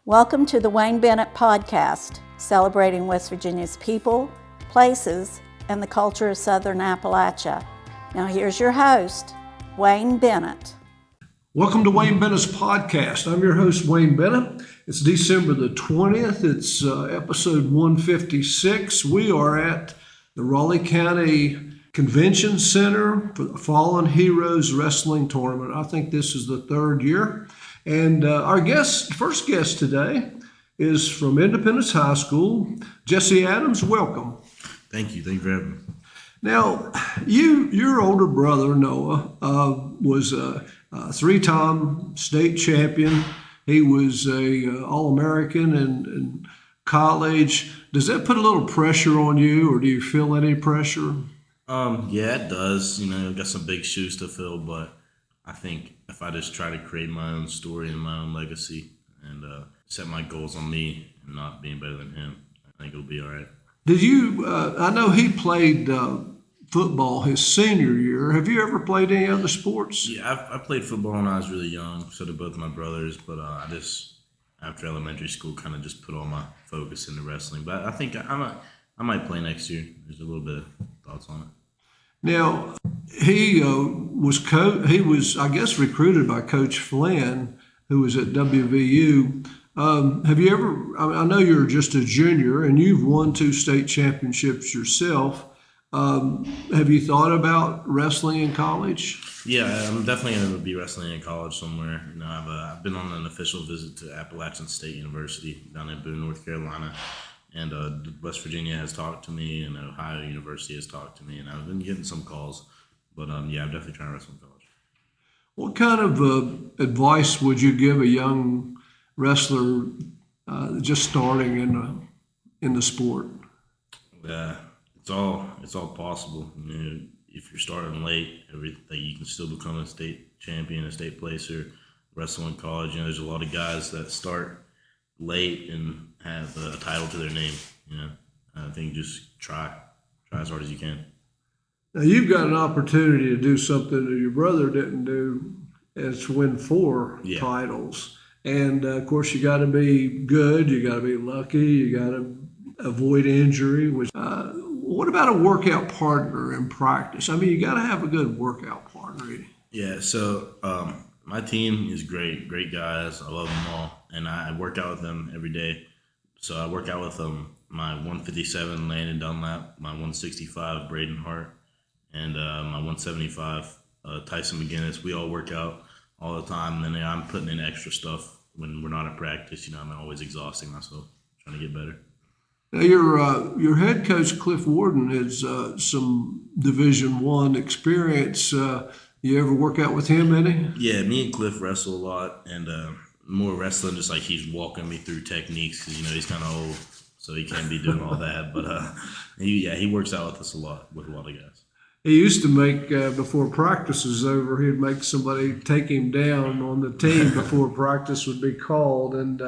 Welcome to the Wayne Bennett podcast, celebrating West Virginia's people, places, and the culture of Southern Appalachia. Now here's your host, Wayne Bennett. Welcome to Wayne Bennett's podcast. I'm your host, Wayne Bennett. It's December the 20th. It's episode 156. We are at the Raleigh County Convention Center for the Fallen Heroes Wrestling Tournament. I think this is the third year. And our first guest today is from Independence High School. Jesse Adams, welcome. Thank you. Thank you for having me. Now, your older brother, Noah, was a three-time state champion. He was a All-American in college. Does that put a little pressure on you, or do you feel any pressure? Yeah, it does. I've got some big shoes to fill, but I think if I just try to create my own story and my own legacy and set my goals on me and not being better than him, I think it'll be all right. Did you, I know he played football his senior year. Have you ever played any other sports? Yeah, I played football when I was really young, so did both my brothers, but I just, after elementary school, kind of just put all my focus into wrestling. But I think I might play next year. There's a little bit of thoughts on it. Now, he was, I guess, recruited by Coach Flynn, who was at WVU. Have you ever, I know you're just a junior and you've won 2 state championships yourself. Have you thought about wrestling in college? Yeah, I'm definitely going to be wrestling in college somewhere. I've been on an official visit to Appalachian State University down in Boone, North Carolina. And West Virginia has talked to me, and Ohio University has talked to me, and I've been getting some calls. But yeah, I'm definitely trying to wrestle in college. What kind of advice would you give a young wrestler just starting in the sport? It's all possible. If you're starting late, you can still become a state champion, a state placer, wrestle in college. There's a lot of guys that start late and have a title to their name. I think just try as hard as you can. Now you've got an opportunity to do something that your brother didn't do, and to win 4 titles. And of course, you got to be good, you got to be lucky, you got to avoid injury. What about a workout partner in practice? I mean, you got to have a good workout partner. Yeah. So my team is great guys. I love them all, and I work out with them every day. So I work out with my 157 Landon Dunlap, my 165 Braden Hart, and my 175 Tyson McGinnis. We all work out all the time, and then I'm putting in extra stuff when we're not at practice. I'm always exhausting myself, trying to get better. Now your head coach Cliff Warden has some Division I experience. You ever work out with him any? Yeah, me and Cliff wrestle a lot, and more wrestling, just like he's walking me through techniques because he's kind of old, so he can't be doing all that. But he works out with us a lot with a lot of guys. He used to make before practice was over, he'd make somebody take him down on the team before practice would be called. And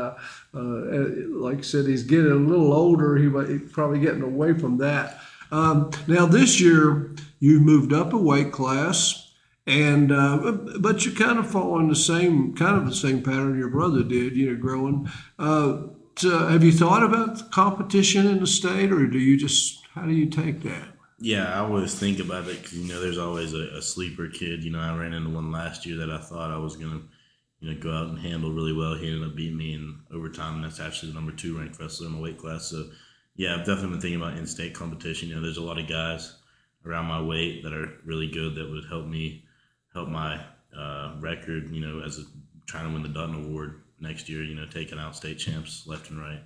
like I said, he's getting a little older. He's probably getting away from that. Now this year, you moved up a weight class. And but you kind of fall in the same pattern your brother did, growing. So have you thought about the competition in the state, or how do you take that? Yeah, I always think about it because there's always a sleeper kid. I ran into one last year that I thought I was gonna go out and handle really well. He ended up beating me in overtime, and that's actually the number 2 ranked wrestler in my weight class. So yeah, I've definitely been thinking about in-state competition. There's a lot of guys around my weight that are really good that would help my record, as trying to win the Dutton Award next year, taking out state champs left and right.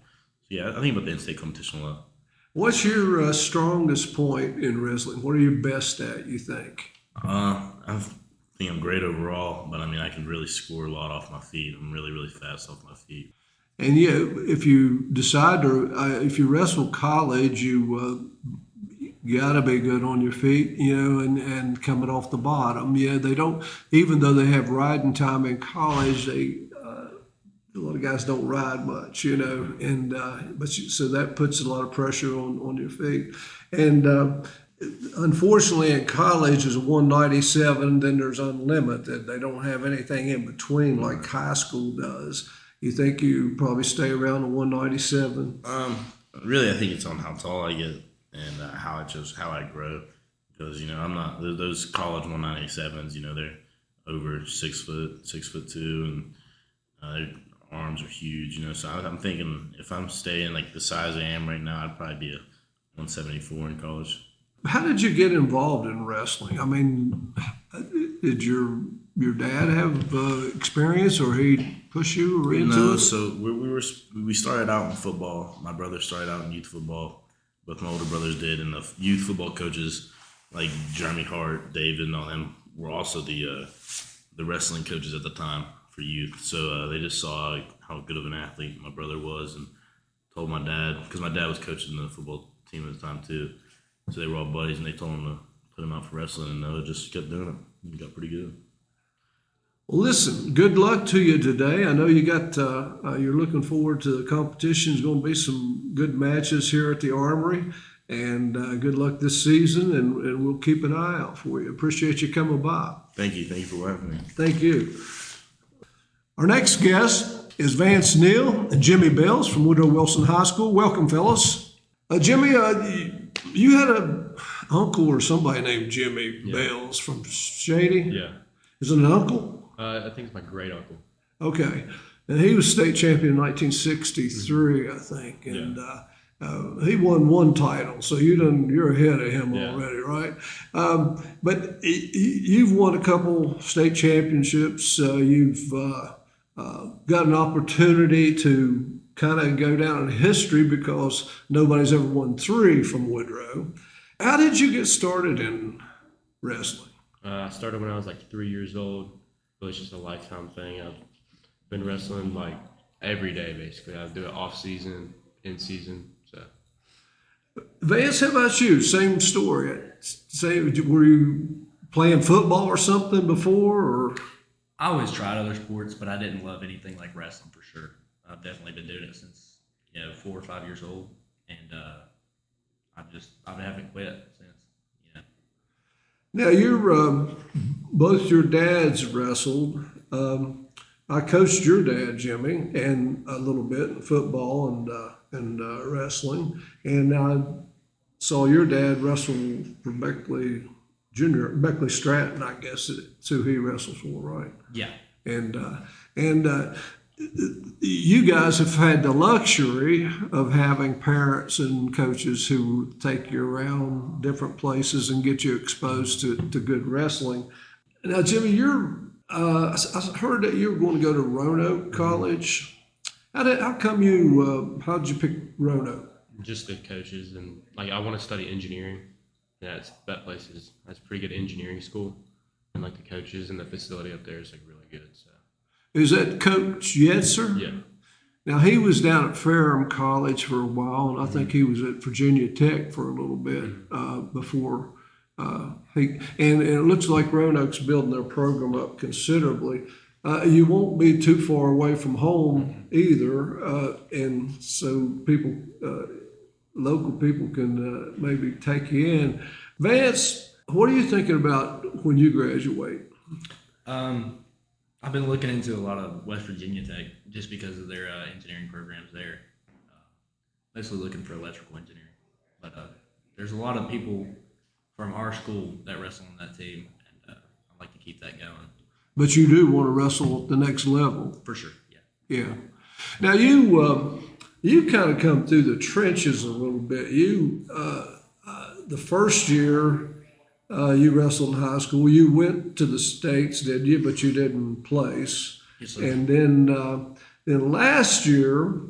So yeah, I think about the in-state competition a lot. What's your strongest point in wrestling? What are you best at, you think? I think I'm great overall, but I can really score a lot off my feet. I'm really, really fast off my feet. And if you decide if you wrestle college, you got to be good on your feet, and coming off the bottom. Yeah, they don't, even though they have riding time in college, a lot of guys don't ride much, and so that puts a lot of pressure on your feet. And unfortunately, in college, there's a 197, then there's unlimited. They don't have anything in between like high school does. You think you probably stay around the 197? Really, I think it's on how tall I get and how I grow. Because I'm not those college 197s. They're over 6 foot, 6'2", and their arms are huge. So I'm thinking if I'm staying like the size I am right now, I'd probably be a 174 in college. How did you get involved in wrestling? I mean, did your dad have experience, or he push you or into No, it? so we started out in football. My brother started out in youth football. Both my older brothers did, and the youth football coaches like Jeremy Hart, David, and all them were also the wrestling coaches at the time for youth. So they just saw how good of an athlete my brother was, and told my dad, because my dad was coaching the football team at the time too. So they were all buddies, and they told him to put him out for wrestling, and Noah just kept doing it. He got pretty good. Well, listen, good luck to you today. I know you got you're looking forward to the competition. There's going to be some good matches here at the Armory, and good luck this season, and we'll keep an eye out for you. Appreciate you coming by. Thank you for having me. Thank you. Our next guest is Vance, Neal, and Jimmie Bells from Woodrow Wilson High School. Welcome, fellas. Jimmie, you had an uncle or somebody named Jimmie Bells from Shady? Yeah. Is it an uncle? I think it's my great uncle. Okay. And he was state champion in 1963, I think. And he won one title, so you're ahead of him already, right? But you've won a couple state championships. You've got an opportunity to kind of go down in history because nobody's ever won 3 from Woodrow. How did you get started in wrestling? I started when I was like 3 years old. It was just a lifetime thing. I've been wrestling like every day, basically. I do it off season, in season. So, Vance, how about you? Same story. Were you playing football or something before, or? I always tried other sports, but I didn't love anything like wrestling for sure. I've definitely been doing it since 4 or 5 years old, and I haven't quit since. Now you're both your dads wrestled. I coached your dad, Jimmie, and a little bit in football and wrestling, and I saw your dad wrestle for Beckley Stratton, I guess it's who he wrestles for, right? Yeah. And you guys have had the luxury of having parents and coaches who take you around different places and get you exposed to good wrestling. Now, Jimmie, I heard that you were going to go to Roanoke College. How did you pick Roanoke? just the coaches, and like I want to study engineering. That place has a pretty good engineering school, and like the coaches and the facility up there is like really good. So. Is that Coach Yetzer? Yeah. Now, he was down at Ferrum College for a while, and I think he was at Virginia Tech for a little bit before and it looks like Roanoke's building their program up considerably. You won't be too far away from home either, and so local people can maybe take you in. Vance, what are you thinking about when you graduate? I've been looking into a lot of West Virginia Tech just because of their engineering programs there. Mostly looking for electrical engineering. But there's a lot of people from our school that wrestle on that team, and I'd like to keep that going. But you do want to wrestle at the next level. For sure, yeah. Yeah. Now, you kind of come through the trenches a little bit. The first year you wrestled in high school, you went to the States, did you? But you didn't place. Yes, sir. And then last year,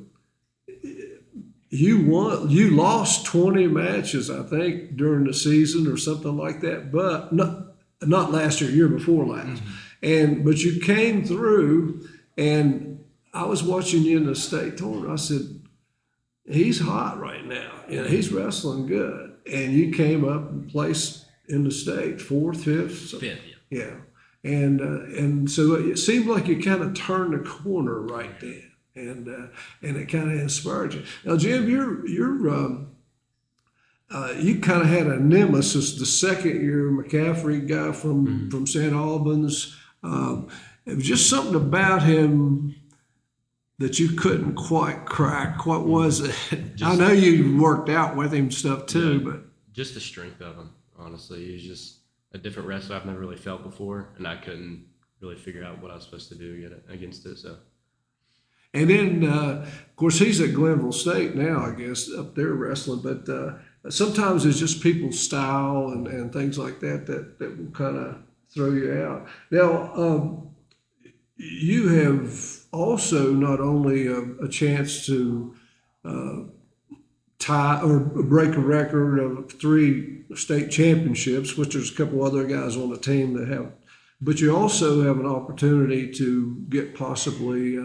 you lost 20 matches, I think, during the season or something like that. But not last year before last. Mm-hmm. But you came through, and I was watching you in the state tournament. I said, he's hot right now. He's wrestling good. And you came up and placed in the state, 4th, 5th? 5th, yeah. Yeah. And so it seemed like you kind of turned the corner right then. And it kind of inspired you. Now, Jim, you kind of had a nemesis the second year, McCaffrey guy from St. Albans. It was just something about him that you couldn't quite crack? What was it? I know you worked out with him and stuff too, but just the strength of him. Honestly, he's just a different wrestler I've never really felt before, and I couldn't really figure out what I was supposed to do against it. So. And then, of course, he's at Glenville State now, I guess, up there wrestling. But sometimes it's just people's style and things like that will kind of throw you out. Now, you have also not only a chance to tie or break a record of 3 state championships, which there's a couple other guys on the team that have, but you also have an opportunity to get possibly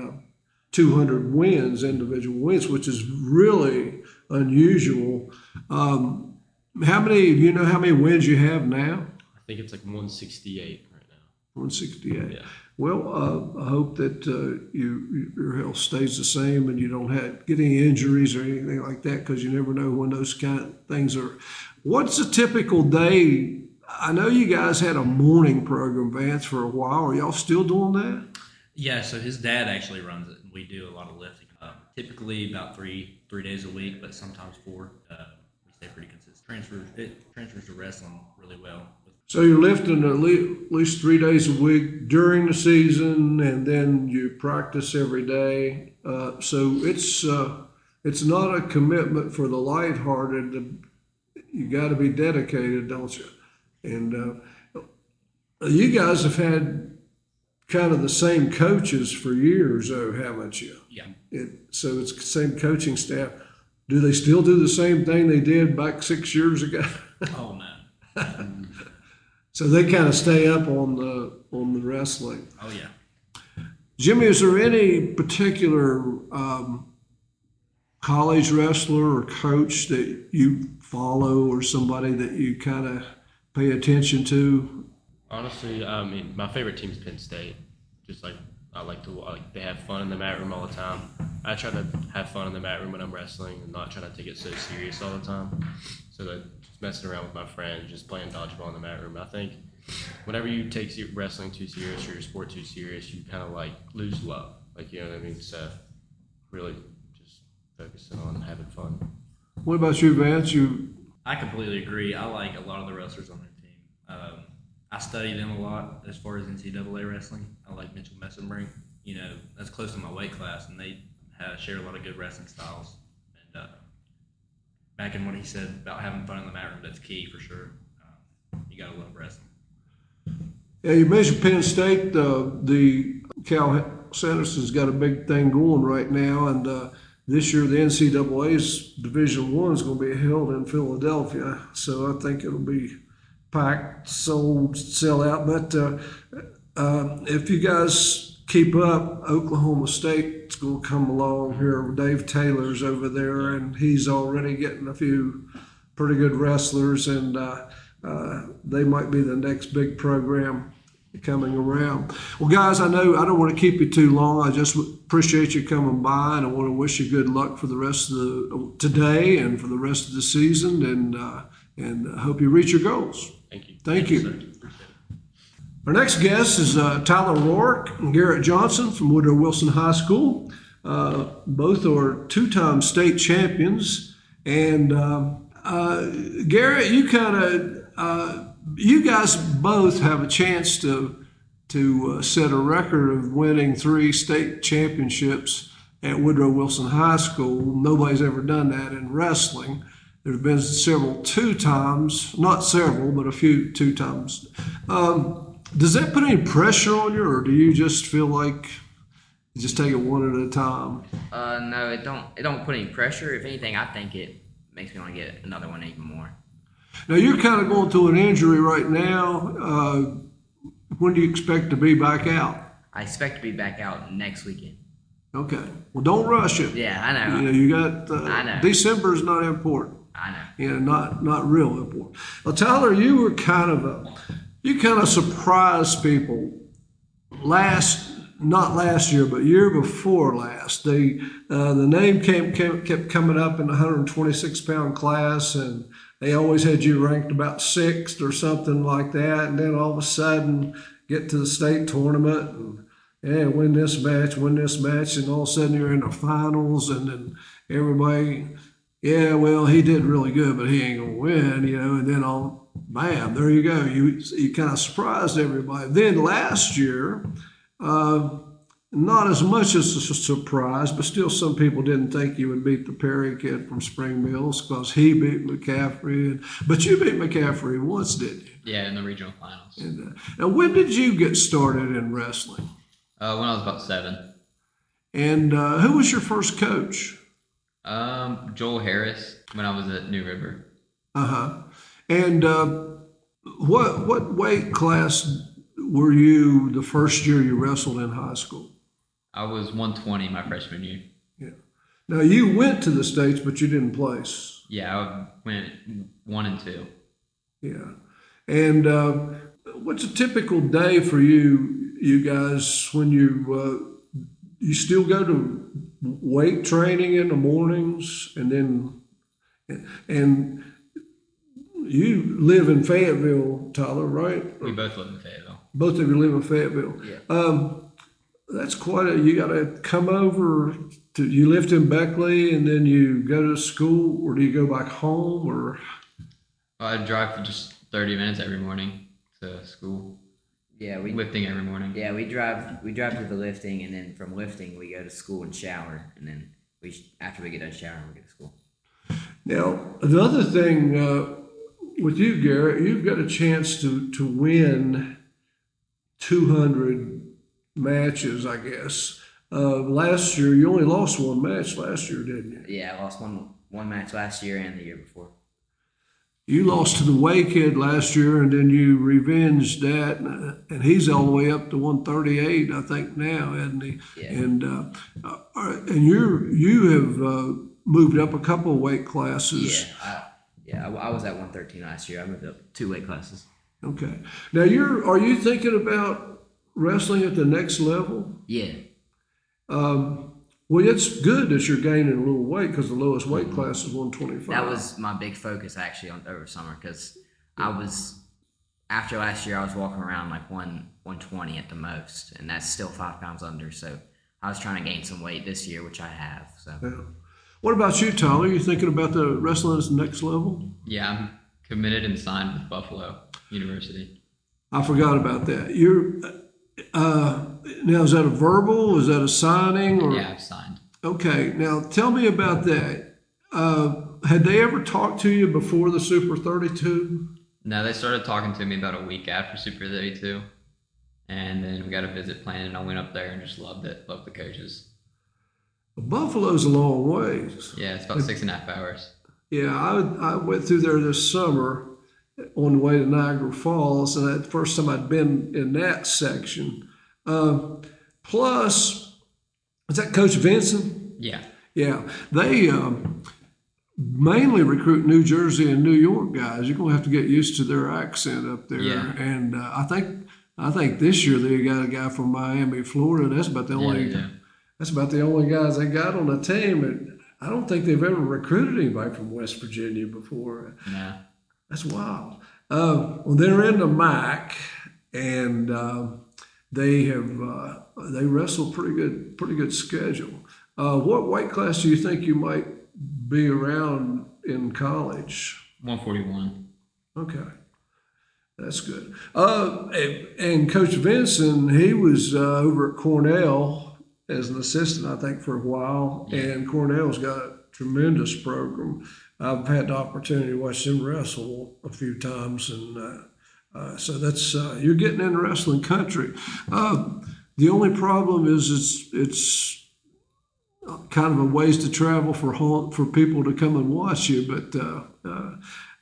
200 wins, individual wins, which is really unusual. How many wins you have now? I think it's like 168 right now. 168. Yeah. Well, I hope that your health stays the same and you don't get any injuries or anything like that, because you never know when those kind of things are. What's a typical day? I know you guys had a morning program, Vance, for a while. Are y'all still doing that? Yeah, so his dad actually runs it, and we do a lot of lifting. Typically about three days a week, but sometimes 4. We stay pretty consistent. It transfers to wrestling really well. So you're lifting at least 3 days a week during the season, and then you practice every day. So it's not a commitment for the lighthearted. You got to be dedicated, don't you? And you guys have had kind of the same coaches for years, though, haven't you? Yeah. So it's the same coaching staff. Do they still do the same thing they did back 6 years ago? Oh, no. So they kind of stay up on the wrestling. Oh, yeah. Jimmie, is there any particular college wrestler or coach that you follow, or somebody that you kind of pay attention to? Honestly, I mean, my favorite team is Penn State. Just like I like to they have fun in the mat room all the time. I try to have fun in the mat room when I'm wrestling and not try to take it so serious all the time. So that just messing around with my friends, just playing dodgeball in the mat room. I think whenever you take wrestling too serious or your sport too serious, you kind of like lose love. Like, you know what I mean? So really just focusing on having fun. What about you, Vance? I completely agree. I like a lot of the wrestlers on their team. I study them a lot as far as NCAA wrestling. I like Mitchell Messenbrink. You know, that's close to my weight class, and they share a lot of good wrestling styles. And back in what he said about having fun in the mat room, that's key for sure. You got to love wrestling. Yeah, you mentioned Penn State. The Cal Sanderson's got a big thing going right now, and this year the NCAA's Division I is going to be held in Philadelphia, so I think it'll be packed, sold, sell out. But if you guys keep up, Oklahoma State's going to come along here. Dave Taylor's over there, and he's already getting a few pretty good wrestlers, and they might be the next big program coming around. Well, guys, I know I don't want to keep you too long. I just appreciate you coming by, and I want to wish you good luck for the rest of today and for the rest of the season, and I hope you reach your goals. Thank you. Thank you. Appreciate it. Our next guest is Tyler Roark and Garrett Johnson from Woodrow Wilson High School. Both are 2-time state champions. And Garrett, you guys both have a chance to set a record of winning 3 state championships at Woodrow Wilson High School. Nobody's ever done that in wrestling. There have been several 2-times, not several, but a few 2-times. Does that put any pressure on you, or do you just feel like you just take it one at a time? No, it don't put any pressure. If anything, I think it makes me want to get another one even more. Now, you're kind of going through an injury right now. When do you expect to be back out? I expect to be back out next weekend. Okay. Well, don't rush it. Yeah, I know. You got I know. December is not important. I know. Not real important. Well, Tyler, you kind of surprised people not last year, but year before last. The name kept coming up in the 126-pound class, and they always had you ranked about 6th or something like that. And then all of a sudden, get to the state tournament, yeah, win this match, and all of a sudden you're in the finals, and then everybody, yeah, well, he did really good, but he ain't gonna win, and then bam, there you go. You kind of surprised everybody. Then last year, not as much as a surprise, but still some people didn't think you would beat the Perry kid from Spring Mills because he beat McCaffrey. But you beat McCaffrey once, didn't you? Yeah, in the regional finals. And when did you get started in wrestling? When I was about 7. And who was your first coach? Joel Harris when I was at New River. Uh-huh. And what weight class were you the first year you wrestled in high school? I was 120 my freshman year. Yeah. Now you went to the States, but you didn't place. Yeah, I went 1 and 2. Yeah. And what's a typical day for you guys when you still go to weight training in the mornings, and you live in Fayetteville, Tyler, right? We both live in Fayetteville. Both of you live in Fayetteville. Yeah. That's you got to come over you lived in Beckley and then you go to school, or do you go back home, or? I drive for just 30 minutes every morning to school. Yeah, lifting every morning. Yeah, we drive to the lifting, and then from lifting we go to school and shower, and then after we get done showering we go to school. Now the other thing with you, Garrett, you've got a chance to win 200 matches, I guess. Last year, you only lost one match last year, didn't you? Yeah, I lost one match last year and the year before. You lost to the Way Kid last year, and then you revenged that, and he's all the way up to 138, I think now, isn't he? Yeah. And you have moved up a couple of weight classes. I was at 113 last year. I moved up 2 weight classes. Okay. Now are you thinking about wrestling at the next level? Yeah. Well, it's good that you're gaining a little weight because the lowest weight class is 125. That was my big focus actually over summer, because after last year I was walking around like 120 at the most, and that's still 5 pounds under. So I was trying to gain some weight this year, which I have. So. Yeah. What about you, Tyler? Are you thinking about the wrestling at the next level? Yeah, I'm committed and signed with Buffalo University. I forgot about that. You're now, is that a verbal? Is that a signing? Or? Yeah, I've signed. Okay. Now, tell me about that. Had they ever talked to you before the Super 32? No, they started talking to me about a week after Super 32, and then we got a visit planned, and I went up there and just loved it. Loved the coaches. Buffalo's a long ways. Yeah, it's about 6.5 hours. Yeah, I went through there this summer on the way to Niagara Falls, and that's the first time I'd been in that section. Plus, is that Coach Vincent? Yeah. Yeah, they mainly recruit New Jersey and New York guys. You're going to have to get used to their accent up there. Yeah. And I think this year they got a guy from Miami, Florida. That's about the only. Yeah. That's about the only guys they got on the team. And I don't think they've ever recruited anybody from West Virginia before. No. That's wild. Well, they're in the MAC, and they wrestle pretty good schedule. What weight class do you think you might be around in college? 141. Okay, that's good. And Coach Vincent, he was over at Cornell as an assistant, I think, for a while, Yeah. and Cornell's got a tremendous program. I've had the opportunity to watch them wrestle a few times, and so that's you're getting into wrestling country. The only problem is it's kind of a ways to travel for people to come and watch you, but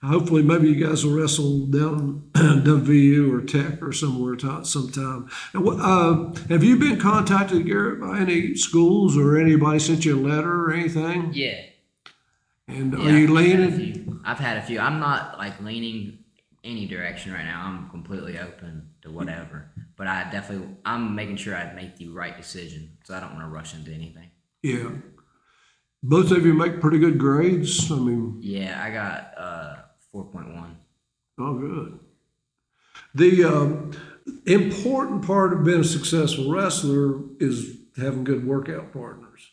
hopefully maybe you guys will wrestle down WVU or Tech or somewhere sometime. And have you been contacted, Garrett, by any schools, or anybody sent you a letter or anything? Yeah. And Yeah, are you leaning? I've had a few. I'm not like leaning any direction right now. I'm completely open to whatever. But I'm making sure I make the right decision, so I don't want to rush into anything. Yeah. Both of you make pretty good grades. I mean. Yeah, I got 4.1. Oh, good. The important part of being a successful wrestler is having good workout partners.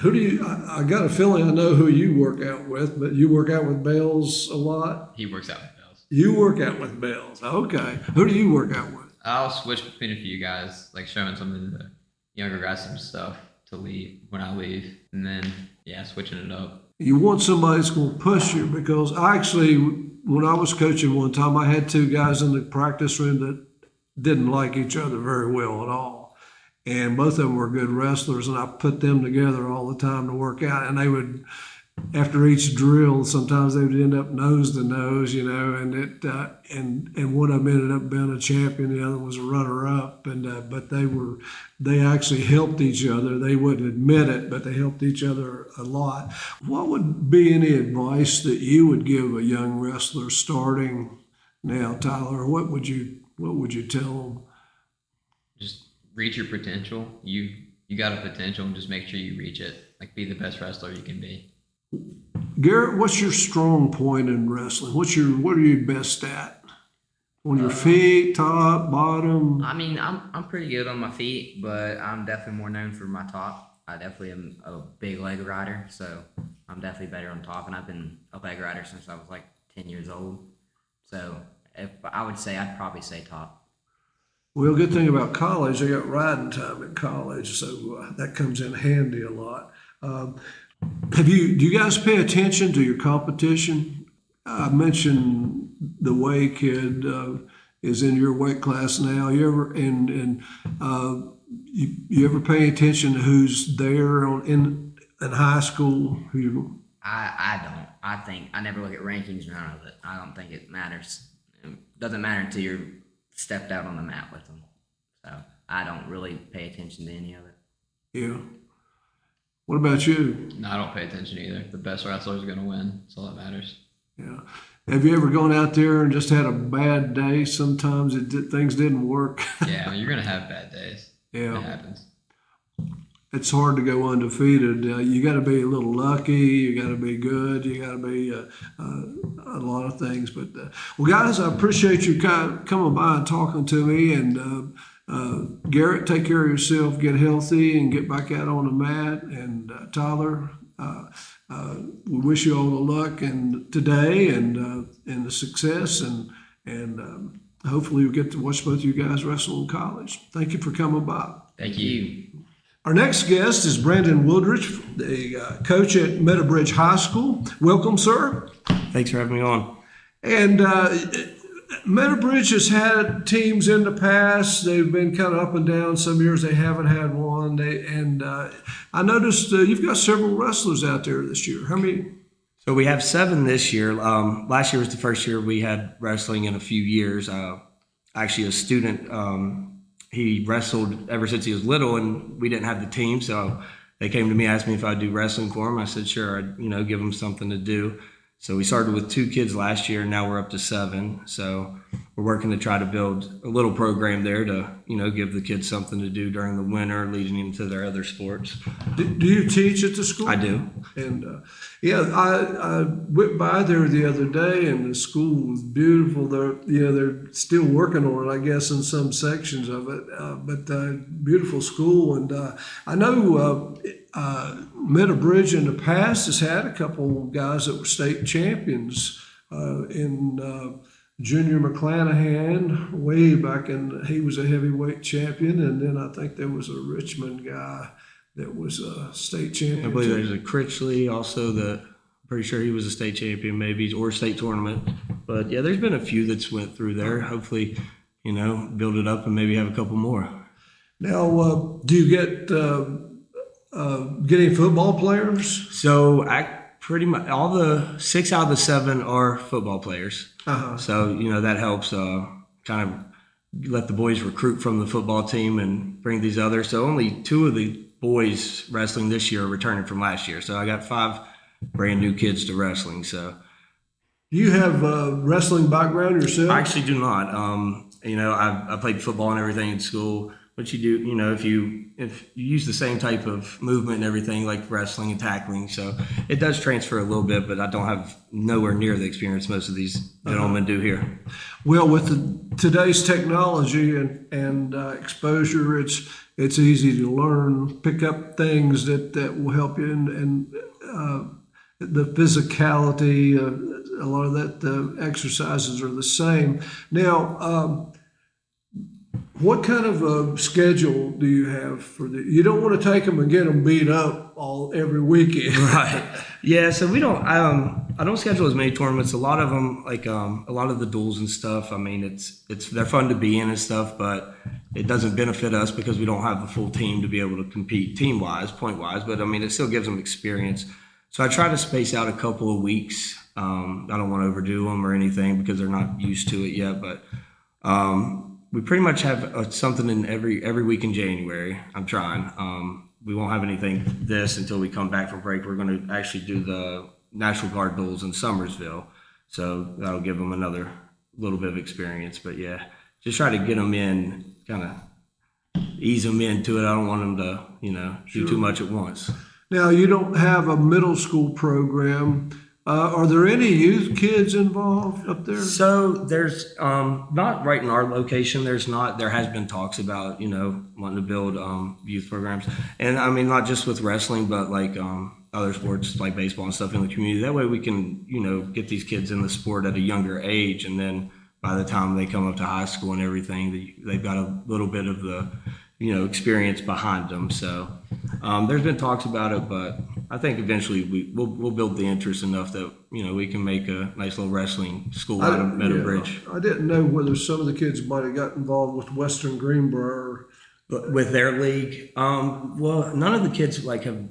Who do you? I got a feeling I know who you work out with, but you work out with Bells a lot. He works out with Bells. You work out with Bells, okay. Who do you work out with? I'll switch between a few guys, like showing some of the younger guys some stuff to leave when I leave, and then switching it up. You want somebody that's going to push you, because when I was coaching one time, I had two guys in the practice room that didn't like each other very well at all. And both of them were good wrestlers, and I put them together all the time to work out. And they would, after each drill, sometimes they would end up nose to nose, and one of them ended up being a champion, the other was a runner-up. But they actually helped each other. They wouldn't admit it, but they helped each other a lot. What would be any advice that you would give a young wrestler starting now, Tyler? What would you tell them? Just reach your potential. You got a potential, and just make sure you reach it. Like, be the best wrestler you can be. Garrett, what's your strong point in wrestling? What are you best at? On your feet, top, bottom? I mean, I'm pretty good on my feet, but I'm definitely more known for my top. I definitely am a big leg rider, so I'm definitely better on top, and I've been a leg rider since I was like 10 years old. So if I would say, I'd probably say top. Well, good thing about college, I got riding time in college, so that comes in handy a lot. Do you guys pay attention to your competition? I mentioned the Way kid is in your weight class now. You ever pay attention to who's there in high school? I don't. I never look at rankings, none of it. I don't think it matters. It doesn't matter until you're stepped out on the mat with them. So I don't really pay attention to any of it. Yeah. What about you? No, I don't pay attention either. The best wrestler is going to win. That's all that matters. Yeah. Have you ever gone out there and just had a bad day? Sometimes things didn't work. Yeah, you're going to have bad days. Yeah. It happens. It's hard to go undefeated. You got to be a little lucky. You got to be good. You got to be a lot of things. But well, guys, I appreciate you coming by and talking to me. And Garrett, take care of yourself. Get healthy and get back out on the mat. And Tyler, we wish you all the luck today and the success. And hopefully you'll get to watch both of you guys wrestle in college. Thank you for coming by. Thank you. Our next guest is Brandon Wooldridge, the coach at Meadowbridge High School. Welcome, sir. Thanks for having me on. And Meadowbridge has had teams in the past. They've been kind of up and down. Some years they haven't had one. I noticed you've got several wrestlers out there this year. How many? So we have 7 this year. Last year was the first year we had wrestling in a few years. Actually, a student, he wrestled ever since he was little, and we didn't have the team. So they came to me, asked me if I'd do wrestling for them. I said, sure, I'd give them something to do. So we started with 2 kids last year, and now we're up to 7. So we're working to try to build a little program there to, give the kids something to do during the winter, leading into their other sports. Do you teach at the school? I do. And I went by there the other day, and the school was beautiful. They're still working on it, I guess, in some sections of it. But beautiful school, and I know. Meadowbridge in the past has had a couple guys that were state champions in Junior McClanahan way back in. He was a heavyweight champion, and then I think there was a Richmond guy that was a state champion. I believe there's a Critchley also that I'm pretty sure he was a state champion maybe, or state tournament. But yeah, there's been a few that's went through there. Hopefully, build it up and maybe have a couple more. Now, do you get getting football players? So pretty much all the 6 out of the 7 are football players. Uh-huh. So that helps kind of let the boys recruit from the football team and bring these others. So only 2 of the boys wrestling this year are returning from last year. So I got 5 brand new kids to wrestling. So you have a wrestling background yourself? I actually do not. I played football and everything in school. what you do, if you use the same type of movement and everything like wrestling and tackling, so it does transfer a little bit, but I don't have nowhere near the experience most of these gentlemen do here. Well, with today's technology and exposure, it's easy to learn, pick up things that will help you, and the physicality, a lot of that, the exercises are the same. Now, what kind of a schedule do you have for you don't want to take them and get them beat up every weekend. Right. Yeah. So we don't, I don't schedule as many tournaments. A lot of them, like a lot of the duels and stuff, I mean, they're fun to be in and stuff, but it doesn't benefit us because we don't have the full team to be able to compete team-wise, point-wise, but I mean, it still gives them experience. So I try to space out a couple of weeks. I don't want to overdo them or anything because they're not used to it yet, but we pretty much have something in every week in January. I'm trying. We won't have anything until we come back from break. We're going to actually do the National Guard duels in Summersville, so that'll give them another little bit of experience. But yeah, just try to get them in, kind of ease them into it. I don't want them to, do too much at once. Now, you don't have a middle school program. Are there any youth kids involved up there? So there's not right in our location. There's not. There has been talks about wanting to build youth programs, and I mean not just with wrestling, but like other sports like baseball and stuff in the community. That way we can get these kids in the sport at a younger age, and then by the time they come up to high school and everything, they've got a little bit of the experience behind them. So there's been talks about it, but I think eventually we'll build the interest enough that we can make a nice little wrestling school out of Meadowbridge. I didn't know whether some of the kids might have got involved with Western Greenbrier with their league. Well, none of the kids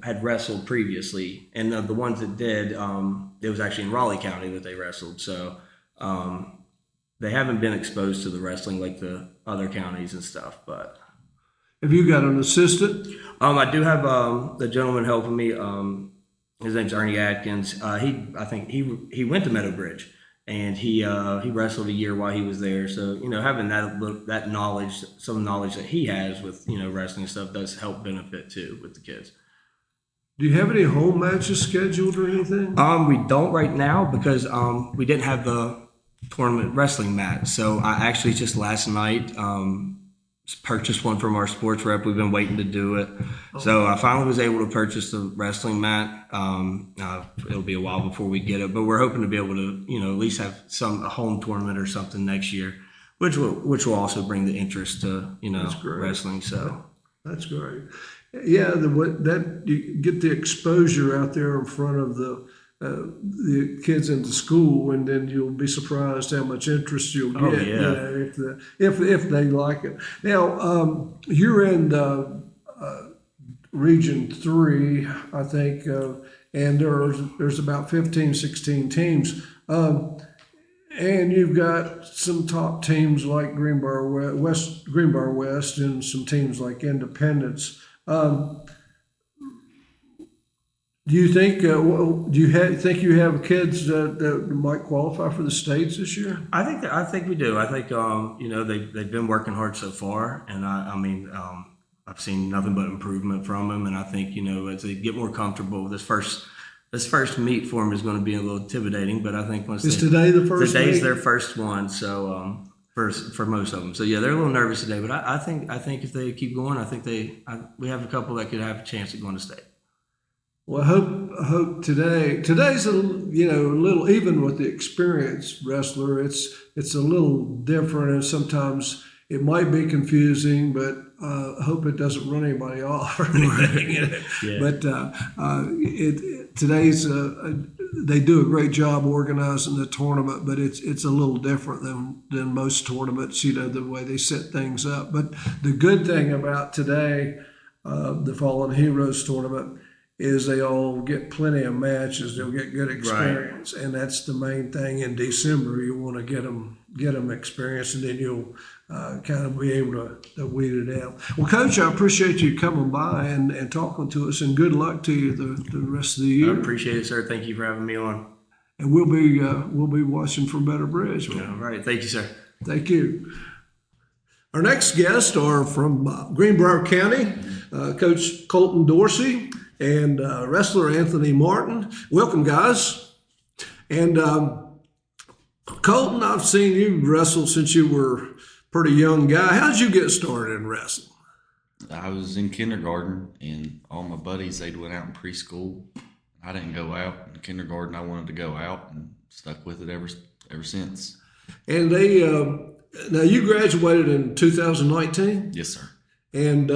had wrestled previously, and the ones that did, it was actually in Raleigh County that they wrestled. So they haven't been exposed to the wrestling like the other counties and stuff, but. Have you got an assistant? I do have the gentleman helping me. His name's Ernie Atkins. I think he went to Meadowbridge, and he wrestled a year while he was there. So having that knowledge, some knowledge that he has with wrestling and stuff does help benefit too with the kids. Do you have any home matches scheduled or anything? We don't right now because we didn't have the tournament wrestling mat. So I actually just last night. Purchased one from our sports rep. We've been waiting to do it. So I finally was able to purchase the wrestling mat. It'll be a while before we get it, but we're hoping to be able to, at least have a home tournament or something next year, which will also bring the interest to, wrestling. So that's great. Yeah, that you get the exposure out there in front of the kids into school, and then you'll be surprised how much interest you'll get. Oh, yeah. If they like it. Now, you're in Region 3, I think, and there's about 15, 16 teams. And you've got some top teams like Greenbrier West, and some teams like Independence. Do you think think you have kids that might qualify for the states this year? I think we do. I think they've been working hard so far, and I've seen nothing but improvement from them. And I think as they get more comfortable, this first meet for them is going to be a little intimidating. But I think today the first? Today's meet? their first one, so for most of them. So yeah, they're a little nervous today. But I think if they keep going, I think we have a couple that could have a chance at going to state. Well, I hope today's a little, even with the experienced wrestler, it's a little different, and sometimes it might be confusing, but I hope it doesn't run anybody off or anything. Yeah. But today's they do a great job organizing the tournament, but it's a little different than most tournaments, the way they set things up. But the good thing about today, the Fallen Heroes tournament, is they all get plenty of matches. They'll get good experience, right. And that's the main thing. In December, you want to get them experience, and then you'll kind of be able to weed it out. Well, Coach, I appreciate you coming by and talking to us, and good luck to you the rest of the year. I appreciate it, sir. Thank you for having me on. And we'll be watching from Better Bridge. All right. Thank you, sir. Thank you. Our next guests are from Greenbrier County, Coach Colten Dorsey and wrestler Anthony Martin. Welcome, guys. And Colten, I've seen you wrestle since you were a pretty young guy. How did you get started in wrestling? I was in kindergarten, and all my buddies, they'd went out in preschool. I didn't go out. In kindergarten, I wanted to go out and stuck with it ever since. And they now you graduated in 2019? Yes, sir. And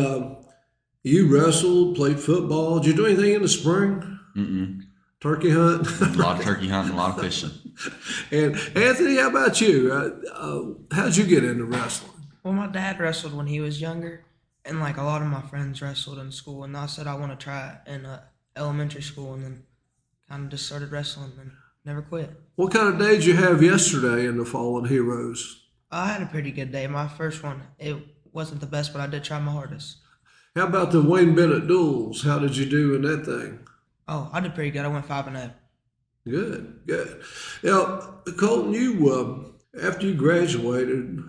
you wrestled, played football. Did you do anything in the spring? Mm-mm. Turkey hunt? A lot of turkey hunting, a lot of fishing. And Anthony, how about you? How did you get into wrestling? Well, my dad wrestled when he was younger, and like a lot of my friends wrestled in school, and I said I want to try it in elementary school, and then kind of just started wrestling and never quit. What kind of day did you have yesterday in the Fallen Heroes? I had a pretty good day. My first one, it wasn't the best, but I did try my hardest. How about the Wayne Bennett duels? How did you do in that thing? Oh, I did pretty good. I went 5-0. Good. Now, Colten, you after you graduated,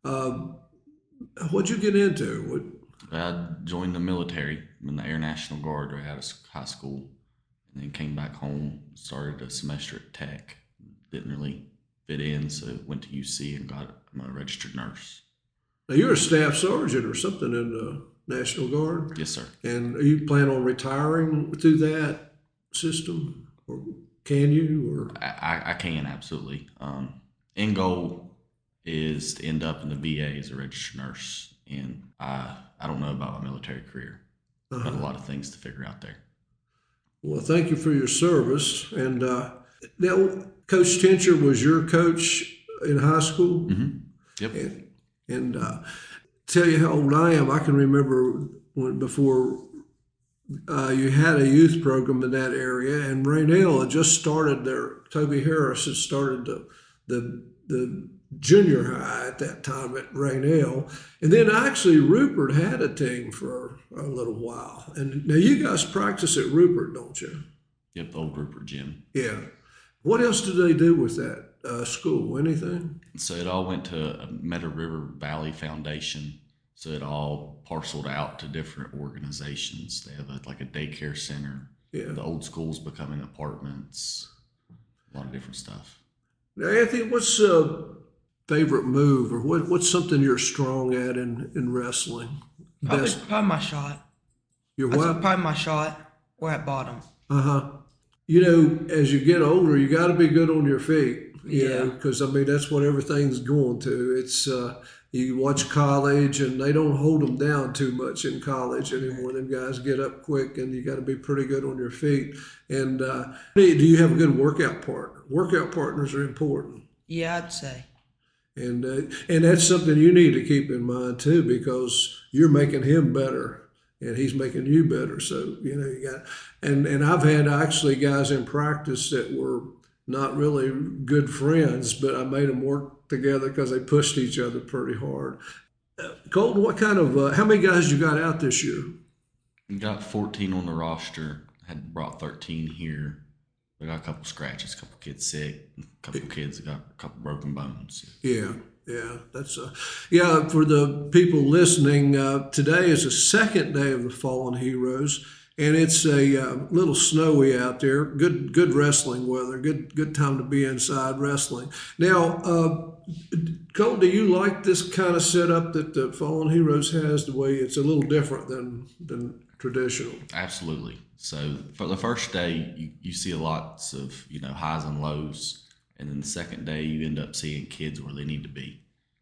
what'd you get into? I joined the military in the Air National Guard right out of high school, and then came back home, started a semester at Tech. Didn't really fit in, so went to UC and I'm a registered nurse. Now, you're a staff sergeant or something in the National Guard? Yes, sir. And are you plan on retiring through that system? Or can you? Or I can, absolutely. End goal is to end up in the VA as a registered nurse, and I don't know about my military career. Got a lot of things to figure out there. Well, thank you for your service. And now, Coach Tincher was your coach in high school? Mm-hmm. Yep. And tell you how old I am, I can remember before you had a youth program in that area, and Raynell had just started Toby Harris had started the junior high at that time at Raynell. And then actually Rupert had a team for a little while. And now you guys practice at Rupert, don't you? Yep, the old Rupert gym. Yeah. What else did they do with that school? Anything? So it all went to Meadow River Valley Foundation. So it all parceled out to different organizations. They have a daycare center. Yeah. The old school's becoming apartments. A lot of different stuff. Now, Anthony, what's favorite move, or what's something you're strong at in wrestling? Probably my shot. Your what? Probably my shot. Or at bottom. You know, as you get older, you got to be good on your feet. Yeah. Because that's what everything's going to. It's you watch college, and they don't hold them down too much in college anymore. Them guys get up quick, and you got to be pretty good on your feet. And do you have a good workout partner? Workout partners are important. Yeah, I'd say. And that's something you need to keep in mind too, because you're making him better, and he's making you better. So you got. And I've had actually guys in practice that were not really good friends, but I made them work together because they pushed each other pretty hard. Colten, what kind of how many guys you got out this year? We got 14 on the roster. Had brought 13 here. We got a couple scratches, a couple kids sick, a couple kids that got a couple broken bones. Yeah, that's for the people listening. Today is the second day of the Fallen Heroes, and it's a little snowy out there. Good wrestling weather. Good time to be inside wrestling. Now, Colten, do you like this kind of setup that the Fallen Heroes has? The way it's a little different than traditional. Absolutely. So for the first day, you see lots of highs and lows, and then the second day you end up seeing kids where they need to be.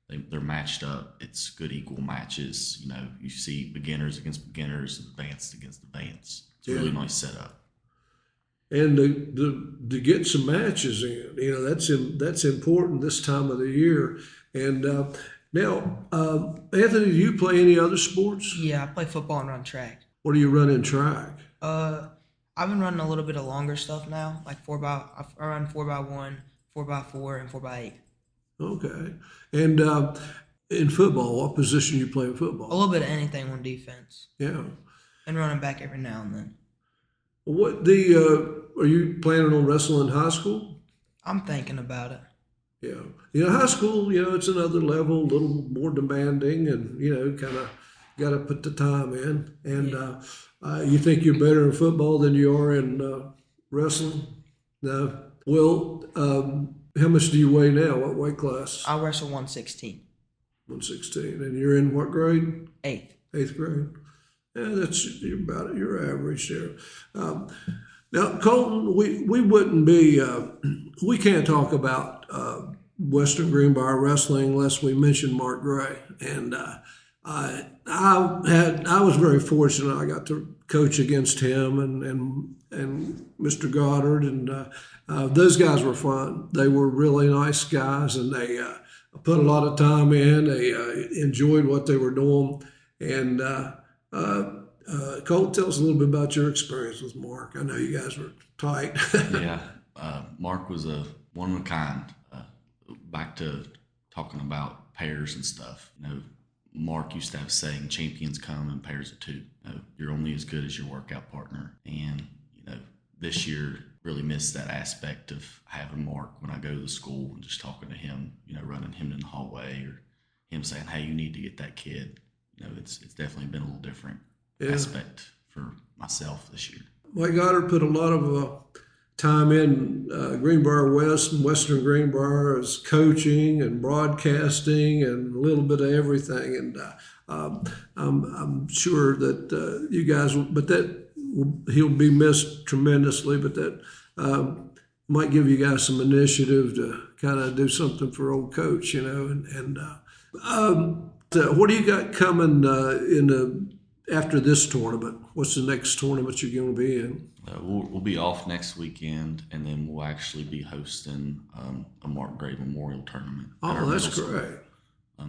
They're matched up. It's good equal matches. You see beginners against beginners, advanced against advanced. It's a really nice setup. And to get some matches in, that's important this time of the year. And now, Anthony, do you play any other sports? Yeah, I play football and run track. What do you run in track? I've been running a little bit of longer stuff now, like I run 4x1, 4x4, and 4x8. Okay. And in football, what position you play in football? A little bit of anything on defense. Yeah. And running back every now and then. What are you planning on wrestling in high school? I'm thinking about it. Yeah. You know, high school, you know, it's another level, a little more demanding, and, you know, kind of got to put the time in. And you think you're better in football than you are in wrestling? No. Well, how much do you weigh now? What weight class? I wrestle 116. 116. And you're in what grade? 8th. 8th grade. Yeah, you're about it. You're average there. Now, Colten, we wouldn't be, we can't talk about Western Greenbrier wrestling unless we mention Mark Gray. And I was very fortunate. I got to coach against him and Mr. Goddard, and those guys were fun. They were really nice guys, and they put a lot of time in. They enjoyed what they were doing, and Colt, tell us a little bit about your experience with Mark. I know you guys were tight. Yeah, Mark was a one of a kind. Back to talking about pairs and stuff. You know, Mark used to have a saying, champions come in pairs of two. You know, you're only as good as your workout partner. And, you know, this year really missed that aspect of having Mark when I go to the school and just talking to him, you know, running him in the hallway or him saying, hey, you need to get that kid. You know, it's definitely been a little different aspect for myself this year. Mike Goddard put a lot of time in Greenbrier West and Western Greenbrier as coaching and broadcasting and a little bit of everything. And I'm sure that you guys, he'll be missed tremendously, but that might give you guys some initiative to kind of do something for old coach, you know. What do you got coming after this tournament? What's the next tournament you're going to be in? We'll be off next weekend, and then we'll actually be hosting a Mark Gray Memorial Tournament. Oh, that's great.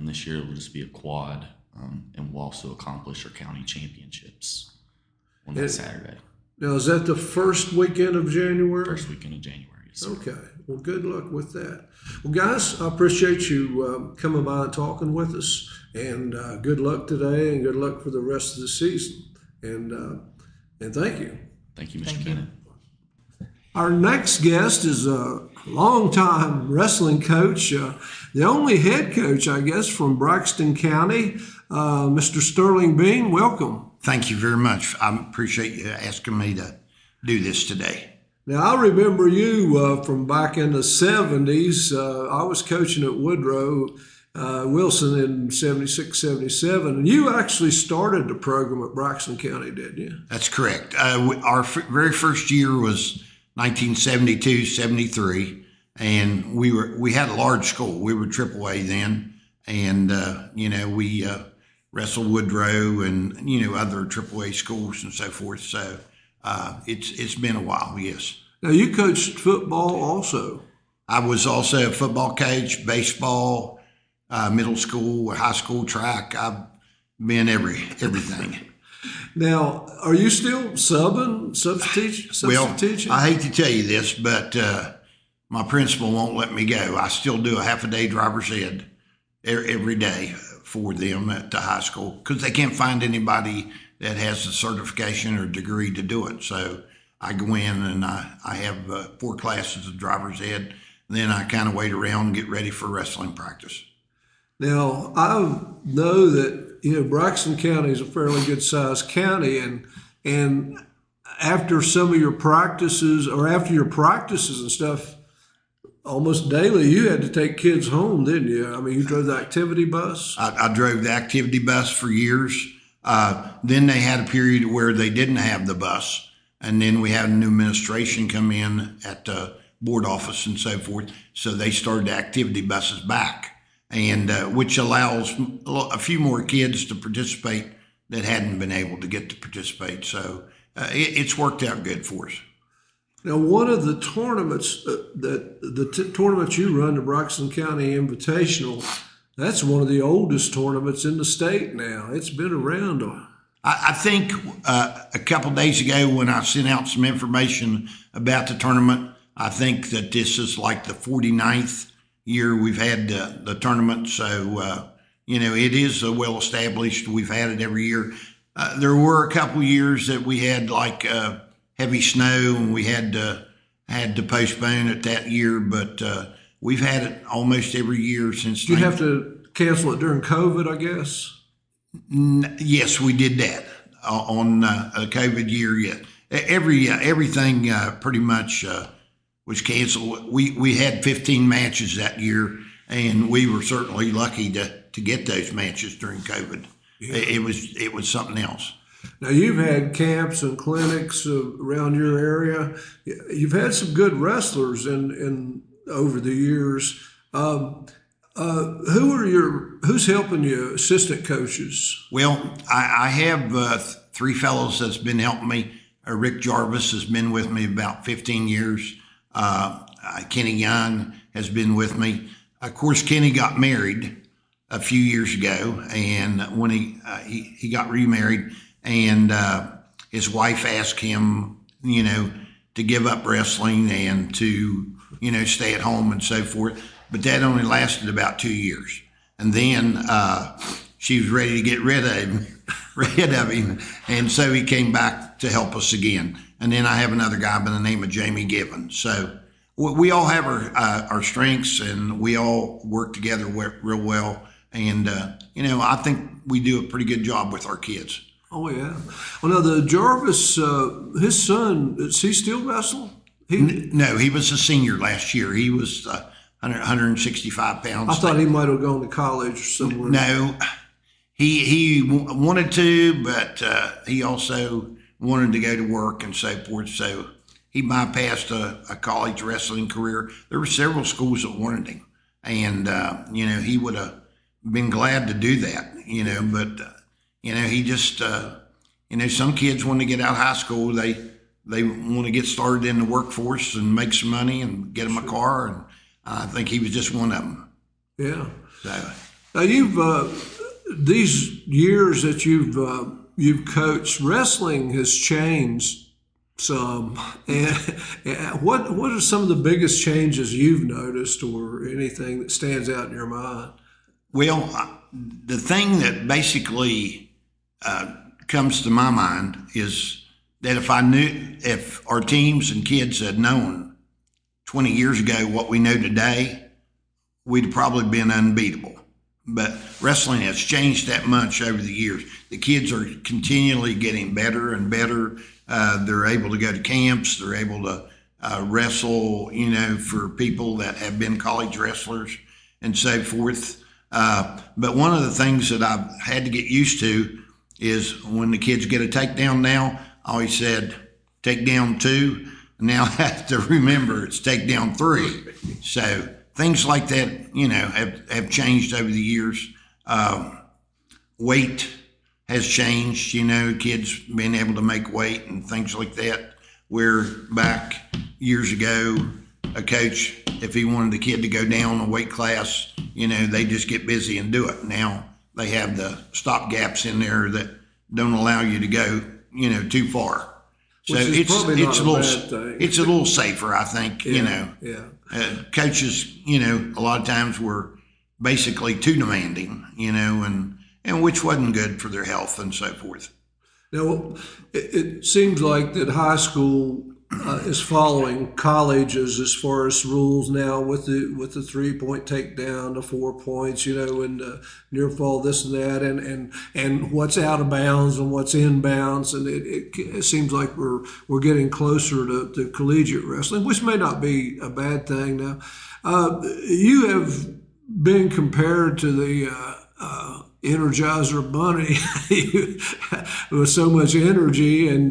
This year it will just be a quad, and we'll also accomplish our county championships on that Saturday. Now, is that the first weekend of January? First weekend of January, yes, sir. Okay. Well, good luck with that. Well, guys, I appreciate you coming by and talking with us, and good luck today, and good luck for the rest of the season. And thank you. Thank you, Mr. Bennett. Our next guest is a longtime wrestling coach, the only head coach, I guess, from Braxton County, Mr. Sterling Beane. Welcome. Thank you very much. I appreciate you asking me to do this today. Now, I remember you from back in the 70s. I was coaching at Woodrow Wilson in 76, 77, and you actually started the program at Braxton County, didn't you? That's correct. Our very first year was 1972, 73, and we had a large school. We were AAA then, and we wrestled Woodrow and other AAA schools and so forth. So it's been a while, yes. Now you coached football also. I was also a football coach, baseball, middle school, high school track. I've been everything. Now, are you still substitute teaching? I hate to tell you this, but my principal won't let me go. I still do a half-a-day driver's ed every day for them at the high school because they can't find anybody that has the certification or degree to do it. So I go in and I have 4 classes of driver's ed. And then I kind of wait around and get ready for wrestling practice. Now, I know that, Braxton County is a fairly good-sized county, and after some of your practices, or after your practices and stuff, almost daily, you had to take kids home, didn't you? I mean, you drove the activity bus? I drove the activity bus for years. Then they had a period where they didn't have the bus, and then we had a new administration come in at the board office and so forth, so they started the activity buses back. And which allows a few more kids to participate that hadn't been able to get to participate. So it's worked out good for us. Now, one of the tournaments, tournaments you run, the Braxton County Invitational, that's one of the oldest tournaments in the state now. It's been around. I think a couple of days ago when I sent out some information about the tournament, I think that this is like the 49th year we've had the tournament. So, it is well established. We've had it every year. There were a couple years that we had like heavy snow and we had to postpone it that year. But we've had it almost every year since. Did you have to cancel it during COVID, I guess? Yes, we did that on a COVID year. Yeah, everything pretty much was canceled. We had 15 matches that year, and we were certainly lucky to get those matches during COVID. Yeah. It was something else. Now, you've had camps and clinics around your area. You've had some good wrestlers in over the years. Who's helping you, assistant coaches? Well, I have 3 fellows that's been helping me. Rick Jarvis has been with me about 15 years. Kenny Young has been with me. Of course, Kenny got married a few years ago, and when he got remarried, and his wife asked him, to give up wrestling and to, stay at home and so forth. But that only lasted about 2 years. And then she was ready to get rid of him. And so he came back to help us again. And then I have another guy by the name of Jamie Given. So we all have our strengths, and we all work together real well. And, I think we do a pretty good job with our kids. Oh, yeah. Well, now, the Jarvis, his son, does he still wrestle? No, he was a senior last year. He was 165 pounds. I thought he might have gone to college or somewhere. No, he wanted to, but he also wanted to go to work and so forth. So he bypassed a college wrestling career. There were several schools that wanted him. And, he would have been glad to do that, but he just, some kids want to get out of high school. They want to get started in the workforce and make some money and get them a car. And I think he was just one of them. Yeah. So. Now, you've, these years that you've coached, wrestling has changed some. And what are some of the biggest changes you've noticed, or anything that stands out in your mind? Well, the thing that basically comes to my mind is that if our teams and kids had known 20 years ago what we know today, we'd have probably been unbeatable. But wrestling has changed that much over the years. The kids are continually getting better and better. They're able to go to camps. They're able to wrestle, for people that have been college wrestlers and so forth. But one of the things that I've had to get used to is when the kids get a takedown now, I always said, takedown 2. Now I have to remember it's takedown 3. So things like that, have changed over the years. Weight has changed, kids being able to make weight and things like that. Where back years ago, a coach, if he wanted the kid to go down a weight class, they just get busy and do it. Now they have the stop gaps in there that don't allow you to go, too far. So it's a little safer, I think. Yeah. Coaches, a lot of times were basically too demanding, and which wasn't good for their health and so forth. Now, it seems like that high school is following colleges as far as rules now with the 3-point takedown, the 4 points, and near fall, this and that, and what's out of bounds and what's in bounds, and it seems like we're getting closer to collegiate wrestling, which may not be a bad thing. Now, you have been compared to the Energizer Bunny with so much energy, and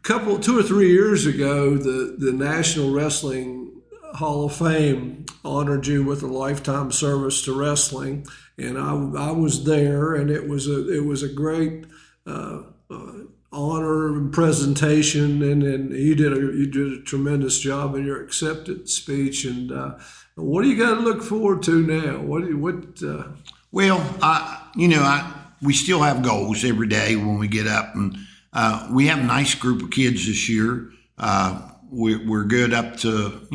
2 or 3 years ago, the National Wrestling Hall of Fame honored you with a lifetime service to wrestling, and I was there, and it was a great honor and presentation, and you did a tremendous job in your acceptance speech. And what do you got to look forward to now? Well, we still have goals every day when we get up, and we have a nice group of kids this year. We're good up to,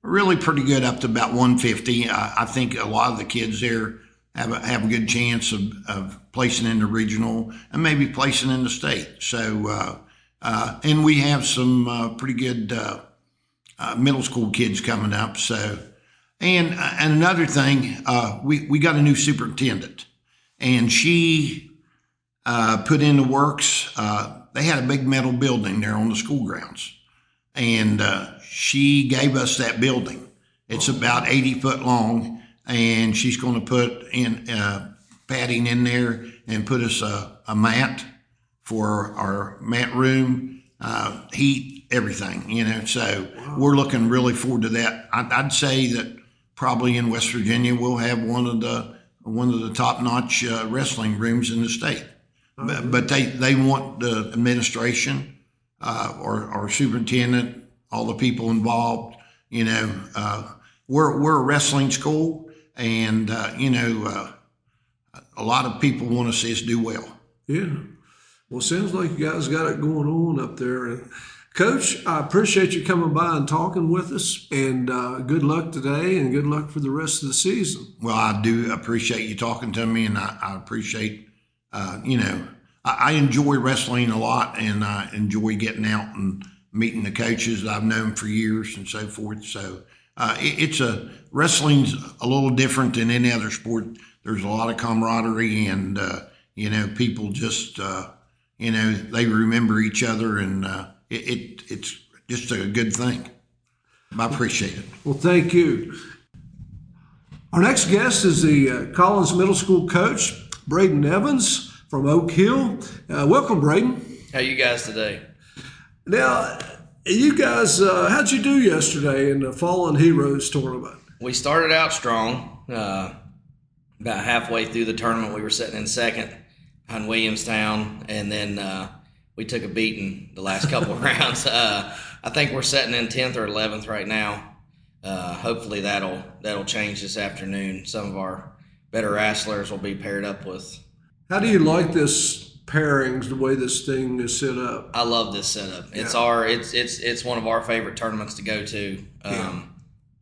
really pretty good up to about 150. I think a lot of the kids there have a good chance of placing in the regional and maybe placing in the state. So, and we have some pretty good middle school kids coming up. So, And another thing, we got a new superintendent, and she put in the works. They had a big metal building there on the school grounds, and she gave us that building. It's about 80 foot long, and she's going to put in padding in there and put us a mat for our mat room, heat, everything, So we're looking really forward to that. I'd say that probably in West Virginia we'll have one of the top-notch wrestling rooms in the state. But they want the administration, or superintendent, all the people involved. We're a wrestling school, and a lot of people want to see us do well. Yeah. Well, sounds like you guys got it going on up there. And Coach, I appreciate you coming by and talking with us, and good luck today, and good luck for the rest of the season. Well, I do appreciate you talking to me, and I appreciate, I enjoy wrestling a lot, and I enjoy getting out and meeting the coaches that I've known for years and so forth. So wrestling's a little different than any other sport. There's a lot of camaraderie, and people just they remember each other, and it's just a good thing. I appreciate it. Well, thank you. Our next guest is the Collins Middle School coach, Braden Evans from Oak Hill. Welcome, Braden. How you guys today? Now, you guys, how'd you do yesterday in the Fallen Heroes tournament? We started out strong. About halfway through the tournament, we were sitting in second behind Williamstown, and then we took a beating the last couple of rounds. I think we're sitting in 10th or 11th right now. Hopefully that'll change this afternoon. Some of our better wrestlers will be paired up with. How do you like this pairings, the way this thing is set up? I love this setup. It's it's one of our favorite tournaments to go to.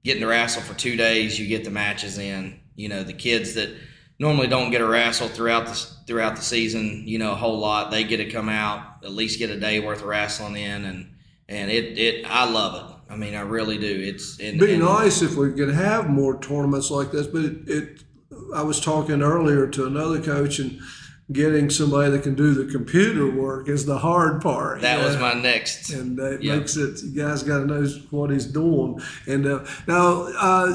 Getting to wrestle for 2 days, you get the matches in. The kids that normally don't get a wrestle throughout the season, a whole lot, they get to come out, at least get a day worth of wrestling in, and it I love it. I mean, I really do. It'd be nice if we could have more tournaments like this, but I was talking earlier to another coach, and getting somebody that can do the computer work is the hard part. That was my next. And that makes it, you guys got to know what he's doing. And now,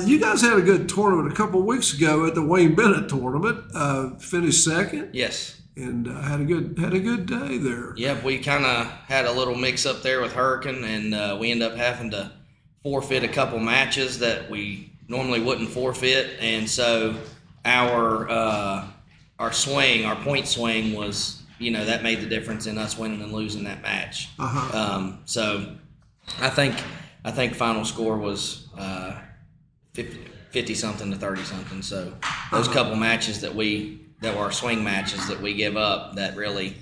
you guys had a good tournament a couple of weeks ago at the Wayne Bennett tournament. Finished second. Yes. And had a good day there. Yep, we kind of had a little mix up there with Hurricane, and we ended up having to forfeit a couple matches that we normally wouldn't forfeit, and so our point swing was, that made the difference in us winning and losing that match. So I think final score was 50 something to 30 something. So those couple matches that were our swing matches that we give up, that really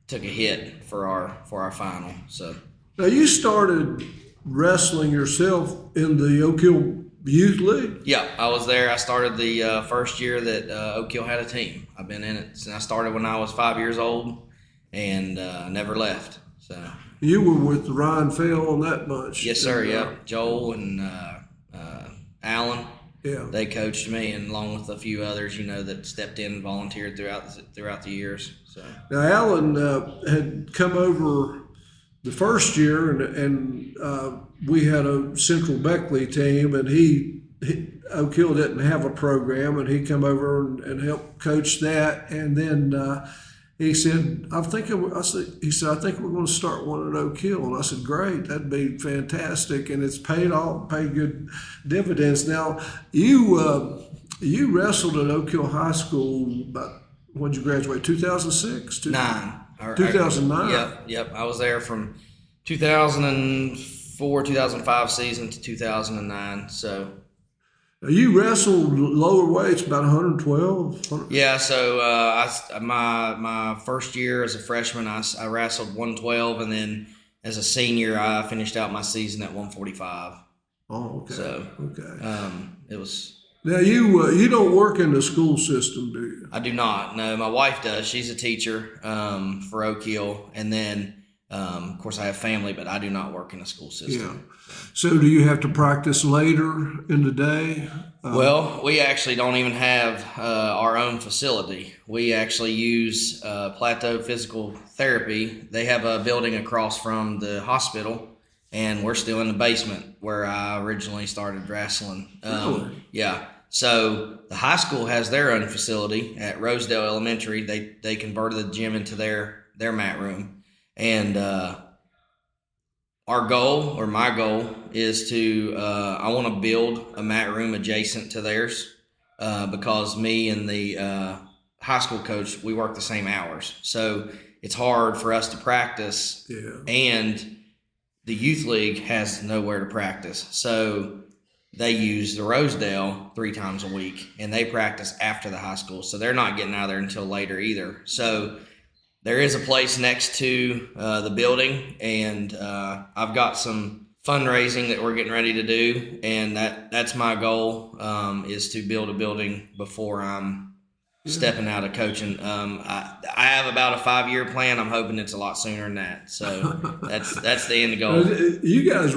took a hit for our final. So now you started wrestling yourself in the Oak Hill Youth League? Yeah, I was there. I started the first year that Oak Hill had a team. I've been in it since I started when I was 5 years old, and never left. So you were with Ryan Fell on that bunch? Yes, sir. Yep. Joel and Alan. Yeah. They coached me, and along with a few others, that stepped in and volunteered throughout the years. So now Alan had come over the first year, and we had a Central Beckley team, and he Oak Hill didn't have a program, and he come over and helped coach that. And then he said, I think we're going to start one at Oak Hill. And I said, great, that'd be fantastic. And it's paid good dividends. Now, you wrestled at Oak Hill High School about, when did you graduate, 2006? 2009? Yep. I was there from 2004, 2005 season to 2009. So you wrestled lower weights, about 112? Yeah, so my first year as a freshman, I wrestled 112, and then as a senior, I finished out my season at 145. Oh, okay. So, okay. It was... Now, you don't work in the school system, do you? I do not. No, my wife does. She's a teacher for Oak Hill, and then Of course, I have family, but I do not work in a school system. Yeah. So do you have to practice later in the day? Well, we actually don't even have our own facility. We actually use Plateau Physical Therapy. They have a building across from the hospital, and we're still in the basement where I originally started wrestling. Really? Yeah. So the high school has their own facility at Rosedale Elementary. They converted the gym into their mat room. And our goal, or my goal, is to I want to build a mat room adjacent to theirs because me and the high school coach, we work the same hours. So it's hard for us to practice. Yeah. And the youth league has nowhere to practice. So they use the Rosedale 3 times a week, and they practice after the high school. So they're not getting out of there until later either. So there is a place next to the building, and I've got some fundraising that we're getting ready to do, and that's my goal, is to build a building before I'm stepping out of coaching. I have about a 5-year plan. I'm hoping it's a lot sooner than that. So that's the end goal. You guys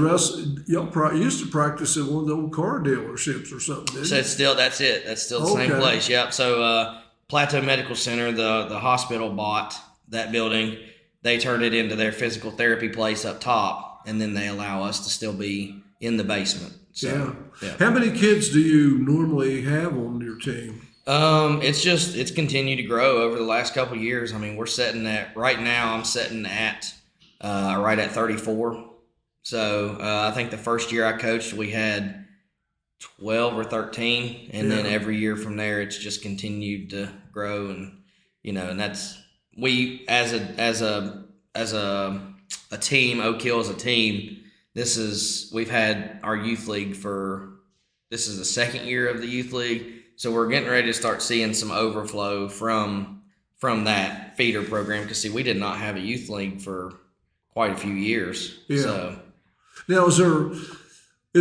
y'all used to practice at one of the old car dealerships or something, didn't So you? it's still that's still the same place. Yep. So Plateau Medical Center, the hospital bought that building. They turned it into their physical therapy place up top, and then they allow us to still be in the basement. So, yeah. How many kids do you normally have on your team? It's continued to grow over the last couple of years. I mean, we're sitting at, right now I'm sitting at right at 34. So I think the first year I coached, we had 12 or 13, and then every year from there it's just continued to grow. And and that's, we as a team, Oak Hill as a team, we've had our youth league this is the second year of the youth league. So we're getting ready to start seeing some overflow from that feeder program, because we did not have a youth league for quite a few years. Yeah. So now is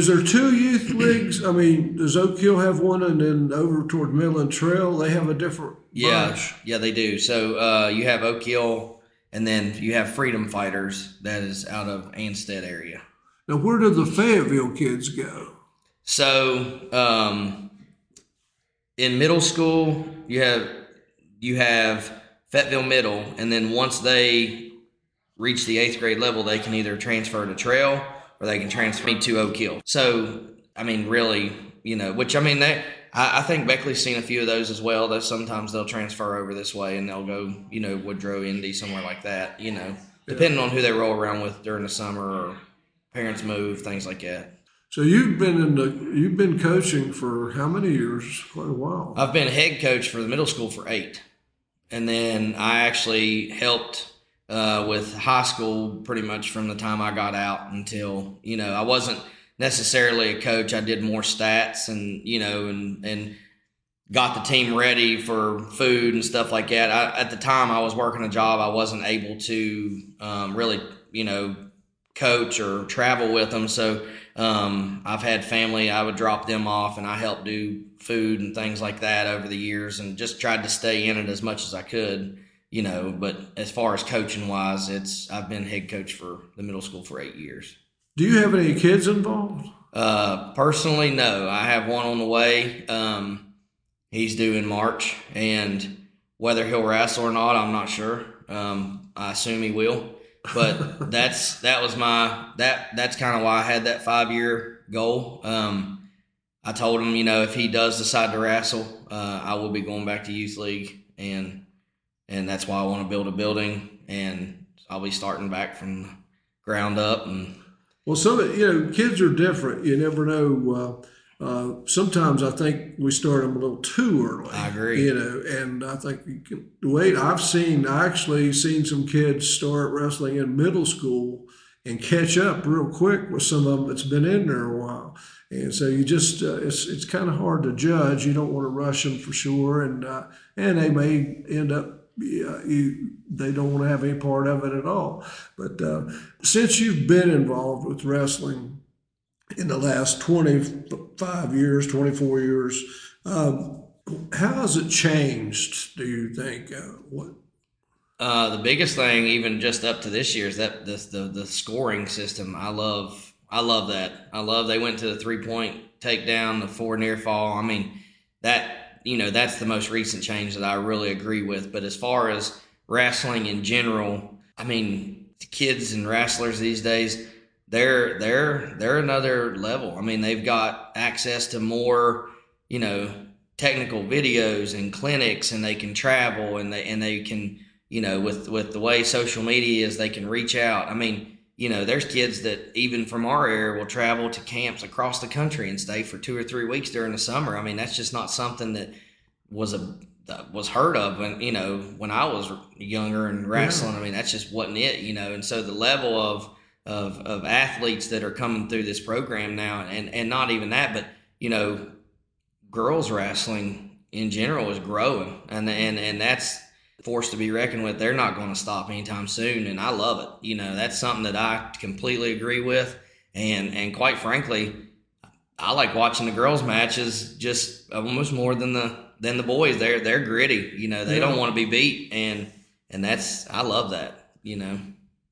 there 2 youth leagues? I mean, does Oak Hill have one, and then over toward Midland Trail they have a different bunch? Yeah, they do. So you have Oak Hill, and then you have Freedom Fighters that is out of Anstead area. Now, where do the Fayetteville kids go? So in middle school, you have Fayetteville Middle, and then once they reach the 8th grade level, they can either transfer to Trail or they can transfer to Oak Hill. So, I mean, really, which, I mean, I think Beckley's seen a few of those as well. That sometimes they'll transfer over this way and they'll go, Woodrow, Indy, somewhere like that, depending on who they roll around with during the summer, or parents move, things like that. So you've been coaching for how many years? Quite a while. I've been head coach for the middle school for 8, and then I actually helped with high school pretty much from the time I got out until I wasn't necessarily a coach. I did more stats and and got the team ready for food and stuff like that. At the time I was working a job, I wasn't able to really coach or travel with them. So I've had family, I would drop them off, and I helped do food and things like that over the years, and just tried to stay in it as much as I could, but as far as coaching wise, I've been head coach for the middle school for 8 years. Do you have any kids involved? Personally, no. I have one on the way. He's due in March, and whether he'll wrestle or not, I'm not sure. I assume he will. But that's kind of why I had that 5-year goal. I told him, if he does decide to wrestle, I will be going back to youth league, and that's why I want to build a building, and I'll be starting back from the ground up. And well, kids are different. You never know. Sometimes I think we start them a little too early. I agree. And I think you can wait. I actually seen some kids start wrestling in middle school and catch up real quick with some of them that's been in there a while. And so you just it's kind of hard to judge. You don't want to rush them for sure, and they may end up. They don't want to have any part of it at all. But since you've been involved with wrestling in the last 25 years, 24 years, how has it changed, do you think? The biggest thing, even just up to this year, is that the scoring system. I love that. They went to the 3-point takedown, the 4 near fall. I mean, that's the most recent change that I really agree with. But as far as wrestling in general, I mean, the kids and wrestlers these days, they're another level. I mean, they've got access to more, technical videos and clinics, and they can travel, and they can, with the way social media is, they can reach out. I mean, there's kids that even from our area will travel to camps across the country and stay for 2 or 3 weeks during the summer. I mean, that's just not something that was heard of when I was younger and wrestling. I mean, that's just wasn't it, And so the level of athletes that are coming through this program now, and not even that, but girls wrestling in general is growing, and that's force to be reckoned with. They're not going to stop anytime soon, and I love it. That's something that I completely agree with, and quite frankly, I like watching the girls' matches just almost more than the boys. They're gritty. They don't want to be beat, and that's, I love that.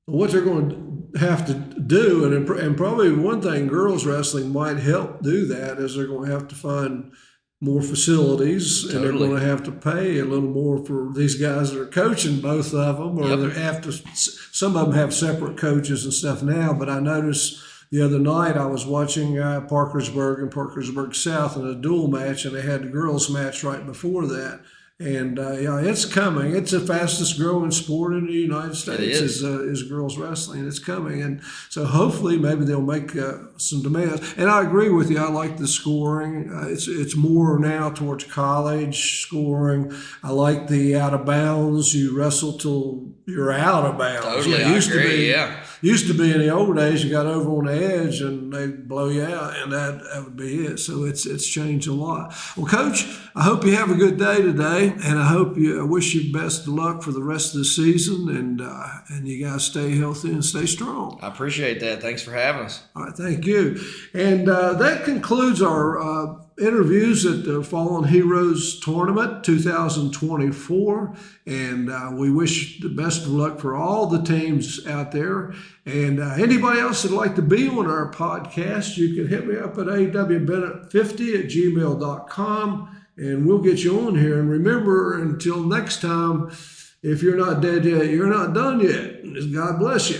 What they're going to have to do, and probably one thing girls wrestling might help do that, is they're going to have to find more facilities, and they're going to have to pay a little more for these guys that are coaching both of them, or they have to. Some of them have separate coaches and stuff now, but I noticed the other night I was watching Parkersburg and Parkersburg South in a dual match, and they had the girls match right before that. And it's coming. It's the fastest growing sport in the United States is girls wrestling. It's coming, and so hopefully maybe they'll make some demands. And I agree with you. I like the scoring. It's more now towards college scoring. I like the out of bounds. You wrestle till you're out of bounds. Totally, I agree. Used to be in the old days, you got over on the edge and they blow you out, and that would be it. So it's changed a lot. Well, Coach, I hope you have a good day today, and I wish you best of luck for the rest of the season, and you guys stay healthy and stay strong. I appreciate that. Thanks for having us. All right, thank you. And that concludes our interviews at the Fallen Heroes Tournament 2024, and we wish the best of luck for all the teams out there. And anybody else that'd like to be on our podcast, you can hit me up at awbennett50@gmail.com, and we'll get you on here. And remember, until next time, if you're not dead yet, you're not done yet. God bless you.